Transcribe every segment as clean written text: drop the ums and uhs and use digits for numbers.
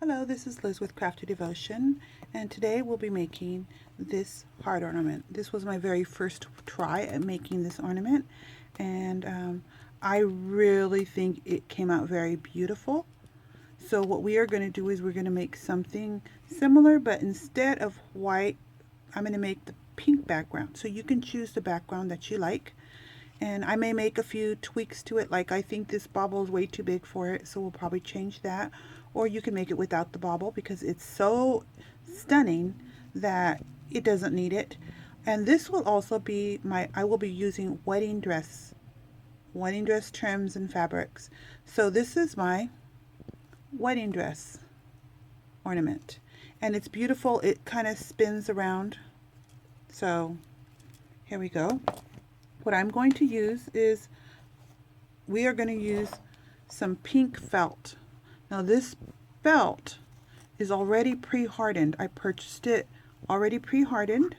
Hello, this is Liz with Crafty Devotion, and today we'll be making this heart ornament. This was my very first try at making this ornament, and I really think it came out very beautiful. So what we are going to do is we're going to make something similar, but instead of white, I'm going to make the pink background. So you can choose the background that you like. And I may make a few tweaks to it, like I think this bauble is way too big for it, so we'll probably change that. Or you can make it without the bauble because it's so stunning that it doesn't need it. And this will also be I will be using wedding dress trims and fabrics. So this is my wedding dress ornament. And it's beautiful. It kind of spins around. So here we go. What I'm going to use is, we are going to use some pink felt. Now this felt is already pre-hardened. I purchased it already pre-hardened.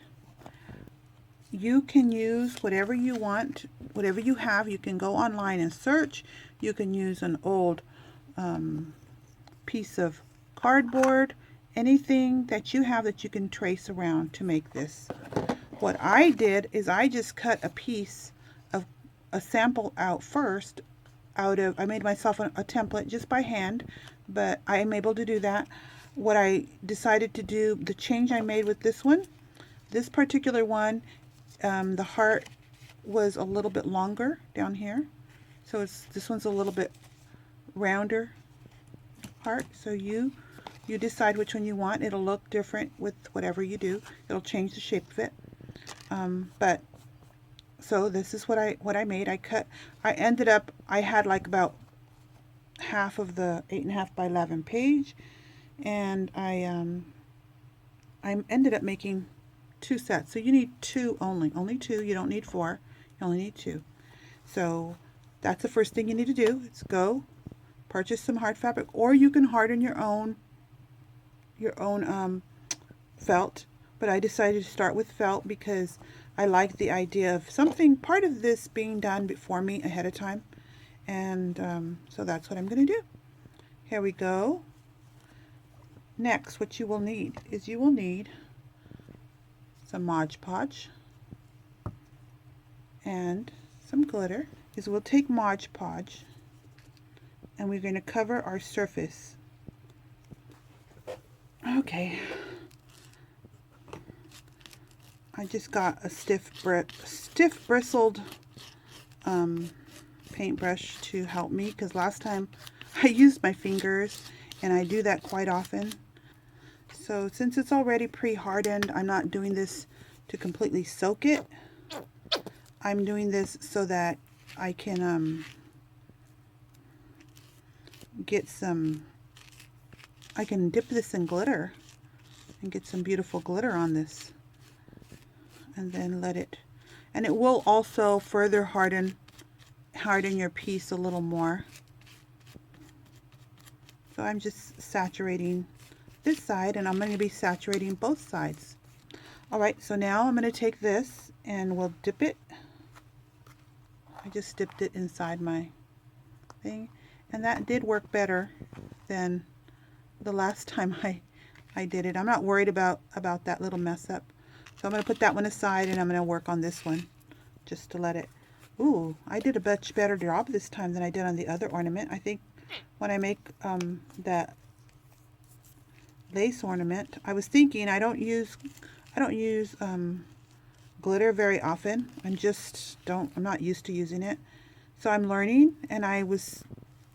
You can use whatever you want, whatever you have. You can go online and search. You can use an old piece of cardboard, anything that you have that you can trace around to make this. What I did is I just cut a piece of a sample out first. I made myself a template just by hand, but I am able to do that. What I decided to do, the change I made with this one, this particular one, the heart was a little bit longer down here. So this one's a little bit rounder heart. So you decide which one you want. It'll look different with whatever you do. It'll change the shape of it. But so this is what I made. I ended up, I had like about half of the 8.5 by 11 page, and I ended up making 2 sets. So you need 2 only 2. You don't need 4. You only need 2. So that's the first thing you need to do. Is go purchase some hard fabric, or you can harden your own felt. But I decided to start with felt because I like the idea of part of this being done before me ahead of time. And so that's what I'm going to do. Here we go. Next, what you will need is some Mod Podge and some glitter. We'll take Mod Podge and we're going to cover our surface. Okay. I just got a stiff bristled paintbrush to help me, because last time I used my fingers, and I do that quite often. So since it's already pre-hardened, I'm not doing this to completely soak it. I'm doing this so that I can I can dip this in glitter and get some beautiful glitter on this. And then let it, and it will also further harden your piece a little more. So I'm just saturating this side, and I'm going to be saturating both sides. Alright, so now I'm going to take this and we'll dip it. I just dipped it inside my thing, and that did work better than the last time I did it. I'm not worried about that little mess up. So I'm going to put that one aside, and I'm going to work on this one just to let it. Ooh, I did a much better job this time than I did on the other ornament. I think when I make that lace ornament, I was thinking I don't use glitter very often. I'm not used to using it. So I'm learning, and I was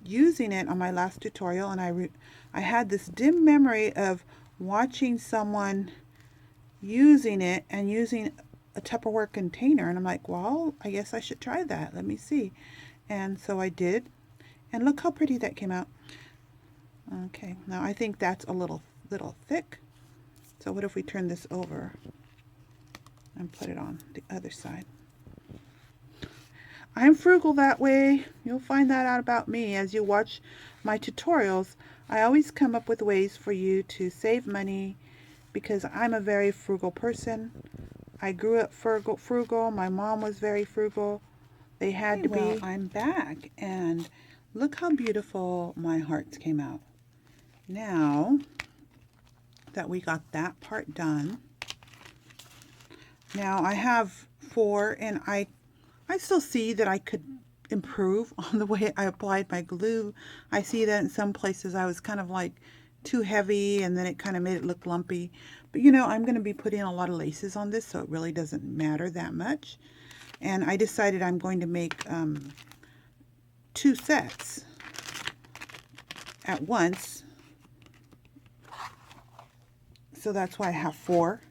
using it on my last tutorial, and I had this dim memory of watching someone using it and using a Tupperware container, and I'm like, well, I guess I should try that. Let me see. And so I did, and look how pretty that came out. Okay, now I think that's a little thick. So what if we turn this over and put it on the other side? I'm frugal that way. You'll find that out about me as you watch my tutorials. I always come up with ways for you to save money, because I'm a very frugal person. I grew up frugal. My mom was very frugal. They had to be. Well, I'm back, and look how beautiful my hearts came out. Now that we got that part done, now I have 4, and I still see that I could improve on the way I applied my glue. I see that in some places I was kind of like too heavy, and then it kind of made it look lumpy. But you know, I'm going to be putting a lot of laces on this, so it really doesn't matter that much. And I decided I'm going to make 2 sets at once. So that's why I have 4.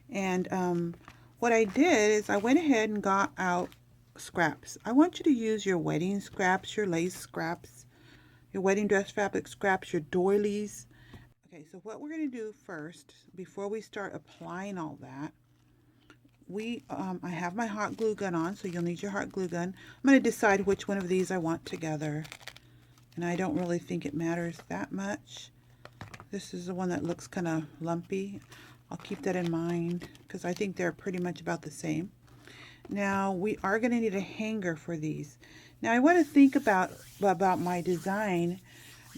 And what I did is I went ahead and got out scraps. I want you to use your wedding scraps, your lace scraps, your wedding dress fabric scraps, your doilies. Okay, so what we're going to do first, before we start applying all that, I have my hot glue gun on, so you'll need your hot glue gun. I'm going to decide which one of these I want together, and I don't really think it matters that much. This is the one that looks kind of lumpy. I'll keep that in mind because I think they're pretty much about the same. Now we are going to need a hanger for these. Now I want to think about my design.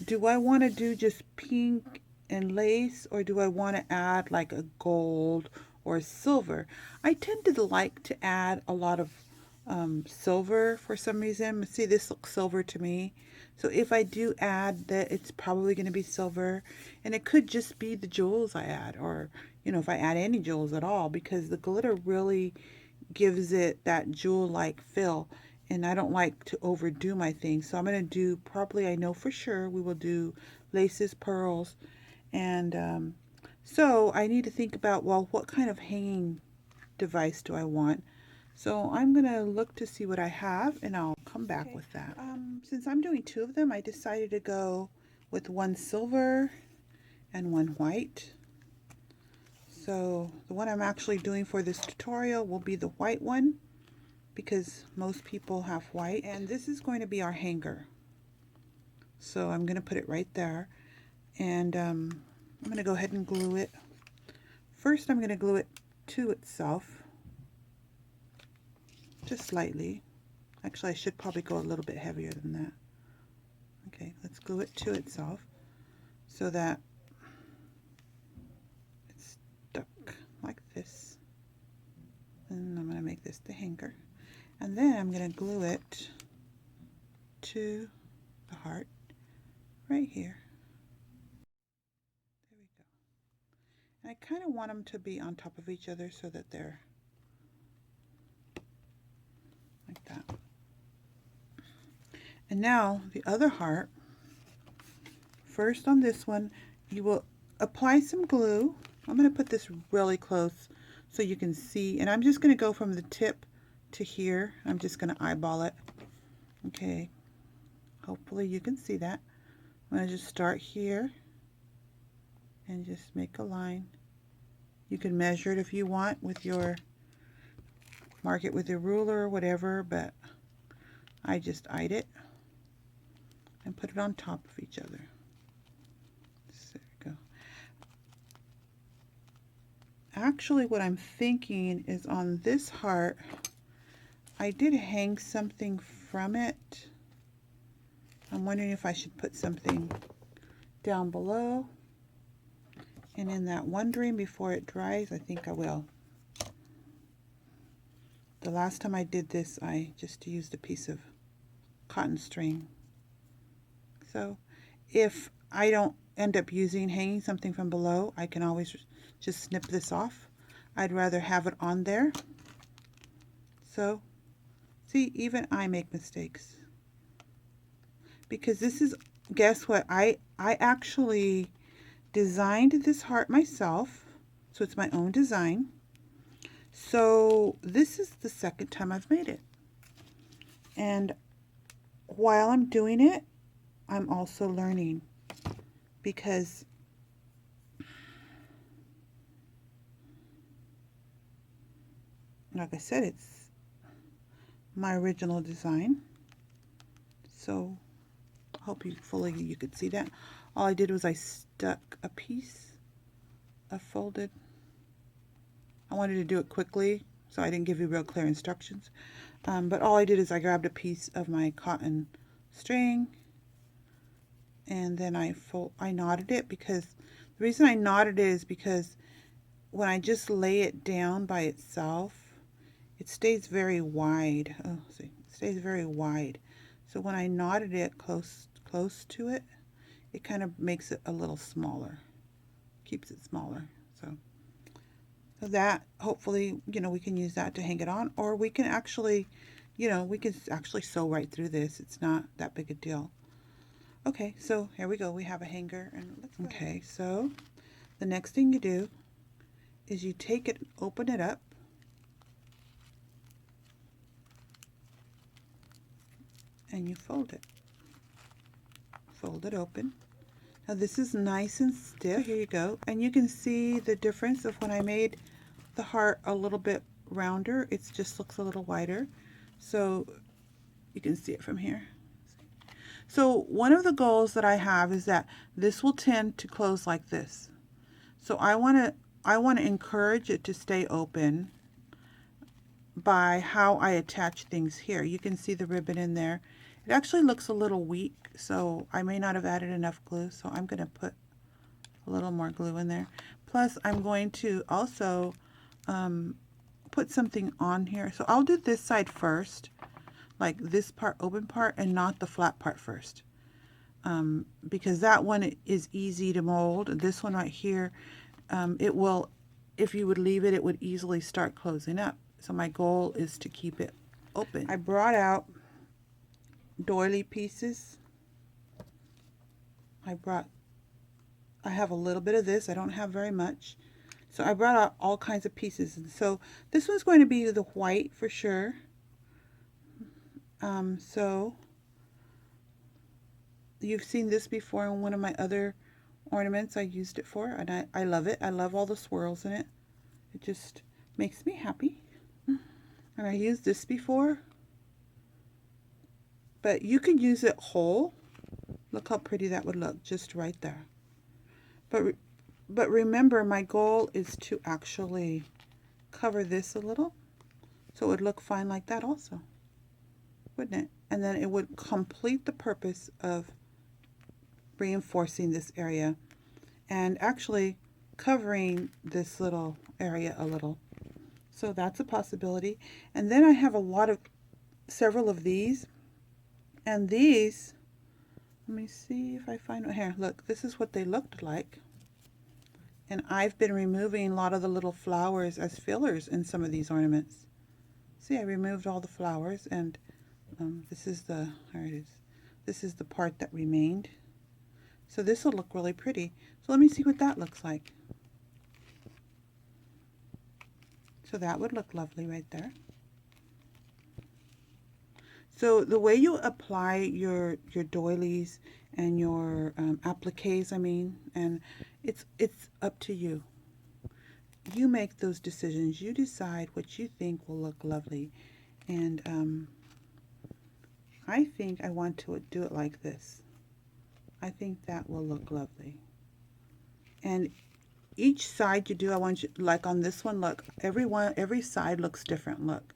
Do I want to do just pink and lace, or do I want to add like a gold or silver? I tend to like to add a lot of silver for some reason. See, this looks silver to me. So if I do add that, it's probably going to be silver, and it could just be the jewels I add, or you know, if I add any jewels at all, because the glitter really gives it that jewel-like feel, and I don't like to overdo my things. So I'm going to do, probably, I know for sure, we will do laces, pearls, and so I need to think about, well, what kind of hanging device do I want? So I'm going to look to see what I have, and I'll come back with that. Since I'm doing 2 of them, I decided to go with 1 silver and 1 white. So the one I'm actually doing for this tutorial will be the white one, because most people have white, and this is going to be our hanger. So I'm going to put it right there, and I'm going to go ahead and glue it. First I'm going to glue it to itself, just slightly. Actually, I should probably go a little bit heavier than that. Okay, let's glue it to itself so that it's stuck like this. And I'm going to make this the hanger. And then I'm going to glue it to the heart right here. There we go. And I kind of want them to be on top of each other so that they're like that. And now the other heart, first on this one, you will apply some glue. I'm going to put this really close so you can see, and I'm just going to go from the tip to here. I'm just going to eyeball it. Okay, hopefully you can see that. I'm going to just start here and just make a line. You can measure it if you want with your, mark it with your ruler or whatever, but I just eyed it and put it on top of each other. So there we go. Actually, what I'm thinking is on this heart, I did hang something from it. I'm wondering if I should put something down below. And in that wondering before it dries, I think I will. The last time I did this, I just used a piece of cotton string. So if I don't end up hanging something from below, I can always just snip this off. I'd rather have it on there. So see, even I make mistakes. Because this is, guess what, I actually designed this heart myself, so it's my own design. So this is the second time I've made it. And while I'm doing it, I'm also learning, because like I said, it's my original design. So hopefully you could see that. All I did was I stuck a piece of folded. I wanted to do it quickly, so I didn't give you real clear instructions. But all I did is I grabbed a piece of my cotton string and then I knotted it, because the reason I knotted it is because when I just lay it down by itself, it stays very wide. Oh, see, it stays very wide. So when I knotted it close to it, it kind of makes it a little smaller, keeps it smaller. So that, hopefully, we can use that to hang it on, or we can actually, we can actually sew right through this. It's not that big a deal. Okay, so here we go. We have a hanger, and okay, so the next thing you do is you take it, open it up, and you fold it. Fold it open. Now this is nice and stiff. Here you go. And you can see the difference of when I made the heart a little bit rounder. It just looks a little wider. So you can see it from here. So one of the goals that I have is that this will tend to close like this. So I want to encourage it to stay open by how I attach things here. You can see the ribbon in there. It actually looks a little weak, so I may not have added enough glue, so I'm going to put a little more glue in there. Plus, I'm going to also put something on here. So I'll do this side first, like this part, open part, and not the flat part first, because that one is easy to mold. This one right here, it will, if you would leave it, it would easily start closing up. So my goal is to keep it open. I brought out doily pieces. I have a little bit of this. I don't have very much. So I brought out all kinds of pieces. And so this one's going to be the white for sure. So you've seen this before in one of my other ornaments I used it for, and I love it. I love all the swirls in it. It just makes me happy. And I used this before, but you can use it whole. Look how pretty that would look just right there. But remember, my goal is to actually cover this a little, so it would look fine like that also, wouldn't it? And then it would complete the purpose of reinforcing this area and actually covering this little area a little. So that's a possibility. And then I have several of these, and these, let me see if I find here. Look, this is what they looked like. And I've been removing a lot of the little flowers as fillers in some of these ornaments. See, I removed all the flowers, and this is here it is. This is the part that remained. So this will look really pretty. So let me see what that looks like. So that would look lovely right there. So the way you apply your doilies and your appliques, and it's up to you. You make those decisions. You decide what you think will look lovely. And I think I want to do it like this. I think that will look lovely. And each side you do, I want you, like on this one, look, every side looks different. Look,